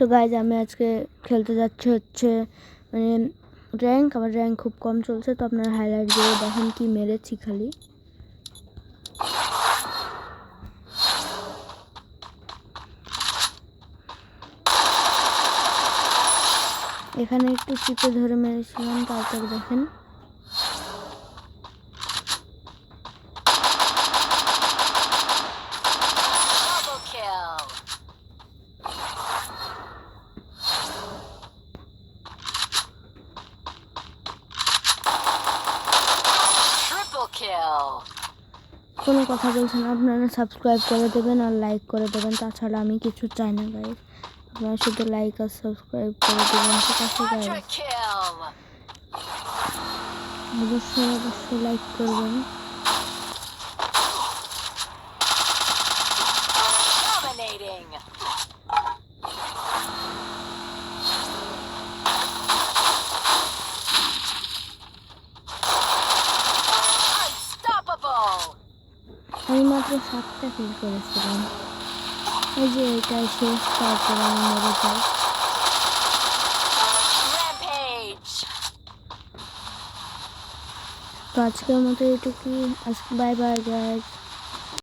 তো গাইজ আমি আজকে খেলতে যাচ্ছি হচ্ছে মানে র্যাঙ্ক। আমার র্যাঙ্ক খুব কম চলছে, তো আপনারা হাইলাইট দিয়ে দেখেন কি মেরেছি খালি। এখানে একটু চিপে ধরে মেরেছিলাম, তারপর দেখেন কোনো কথা বলছেন না, আপনারা সাবস্ক্রাইব করে দেবেন আর লাইক করে দেবেন, তাছাড়া আমি কিছু চাই না গাইজ। আপনারা শুধু লাইক আর সাবস্ক্রাইব করে দেবেন, ঠিক আছে গাইজ? অবশ্যই লাইক করবেন। আমি মাত্র 7টা কিল করেছিলাম, এই যে এটাই শেষ, তারপর আমি মেরে যাই। তো আজকের মতো এটুকুই, আজকে বাই বাই গাইজ।